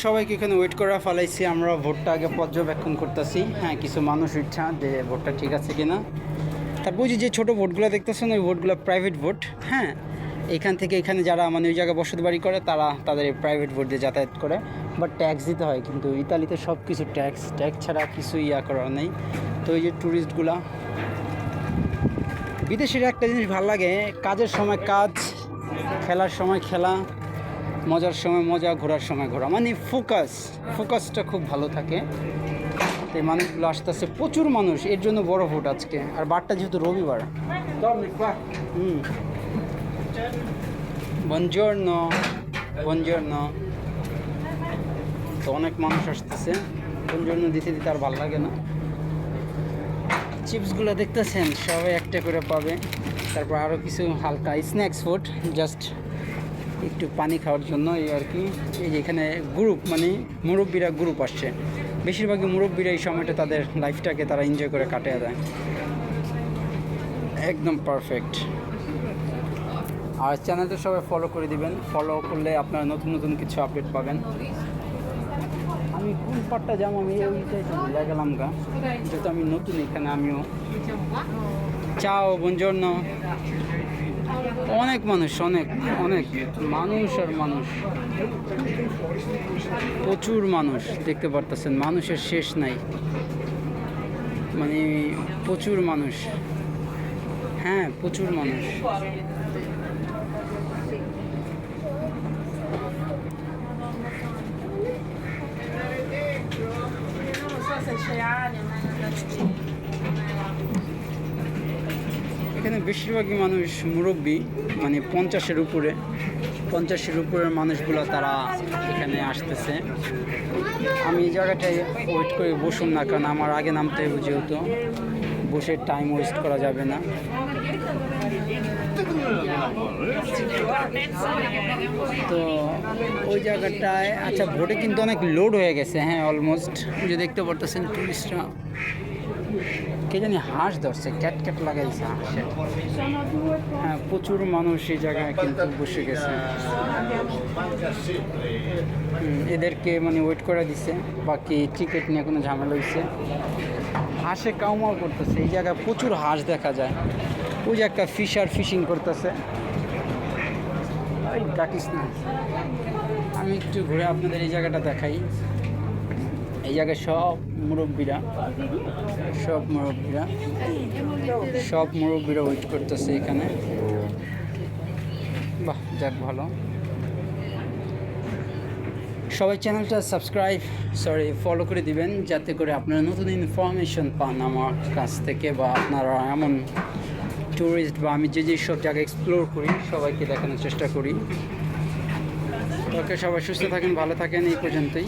সবাইকে এখানে ওয়েট করে ফেলাইছি, আমরা ভোটটা আগে পর্যবেক্ষণ করতেছি। হ্যাঁ, কিছু মানুষ ইচ্ছা যে ভোটটা ঠিক আছে কিনা। তারপর যে ছোটো ভোটগুলো দেখতেছেন ওই ভোটগুলো প্রাইভেট ভোট। হ্যাঁ, এখান থেকে এখানে যারা মানে ওই জায়গায় বসত বাড়ি করে তারা তাদের এই প্রাইভেট ভোট দিয়ে যাতায়াত করে, বাট ট্যাক্স দিতে হয়। কিন্তু ইতালিতে সব কিছু ট্যাক্স ছাড়া কিছু করার নেই। তো এই যে ট্যুরিস্টগুলা, বিদেশের একটা জিনিস ভালো লাগে, কাজের সময় কাজ, খেলার সময় খেলা, মজার সময় মজা, ঘোরার সময় ঘোরা, মানে ফোকাসটা খুব ভালো থাকে। তো এই মানুষগুলো আসতেছে, প্রচুর মানুষ, এর জন্য বড় ভোট আজকে। আর বারটা যেহেতু রবিবার। বনজির্নো তো অনেক মানুষ আসতেছে। বনজির্নো দিতে আর ভালো লাগে না। চিপসগুলো দেখতেছেন সবাই একটা করে পাবে। তারপর আরও কিছু হালকা স্ন্যাক্স ফুড, জাস্ট একটু পানি খাওয়ার জন্য এই আর কি। এই যে এখানে গ্রুপ, মানে মুরব্বীরা গ্রুপ আসছে, বেশিরভাগই মুরব্বীরা এই সময়টা তাদের লাইফটাকে তারা এনজয় করে কাটিয়ে দেয়। একদম পারফেক্ট। আর চ্যানেলটা সবাই ফলো করে দিবেন, ফলো করলে আপনারা নতুন নতুন কিছু আপডেট পাবেন। আমি কোন পার্টটা যাবো আমি ওইটাই তো ভুলে গেলাম গা, যেহেতু আমি নতুন এখানে। আমিও চাও বনজর্নো। অনেক মানুষ, অনেক অনেক মানুষ আর মানুষ, প্রচুর মানুষ দেখতে পারতেছেন, মানুষের শেষ নাই, মানে প্রচুর মানুষ। হ্যাঁ, প্রচুর মানুষ। এখানে বেশিরভাগই মানুষ মুরব্বী, মানে 50-এর উপরের মানুষগুলো তারা এখানে আসতেছে। আমি এই জায়গাটায় ওয়েট করে বসুন না, কারণ আমার আগে নামতে হবে, যেহেতু বসে টাইম ওয়েস্ট করা যাবে না। তো ওই জায়গাটায় আচ্ছা, ভোটে কিন্তু অনেক লোড হয়ে গেছে। হ্যাঁ, অলমোস্ট। যে দেখতে পারতেছেন টুরিস্টরা, কে জানি হাঁস ধরছে, ক্যাট লাগাইছে হাঁসের। হ্যাঁ, প্রচুর মানুষ এই জায়গায় কিন্তু বসে গেছে। এদেরকে মানে ওয়েট করে দিছে, বাকি টিকিট নিয়ে কোনো ঝামেলা হয়েছে। হাঁসে কাউমাও করতেছে, এই জায়গায় প্রচুর হাঁস দেখা যায়। ওই যে একটা ফিশিং করতেছে। ওই ডাকিস না, আমি একটু ঘুরে আপনাদের এই জায়গাটা দেখাই। এই জায়গায় সব মুরব্বীরা ওয়েট করতেছে এখানে। বাহ, যাক ভালো। সবাই চ্যানেলটা ফলো করে দিবেন, যাতে করে আপনারা নতুন ইনফরমেশন পান আমার কাছ থেকে, বা আপনারা এমন ট্যুরিস্ট বা আমি যে সব জায়গা এক্সপ্লোর করি সবাইকে দেখানোর চেষ্টা করি। ওকে, সবাই সুস্থ থাকেন, ভালো থাকেন, এই পর্যন্তই।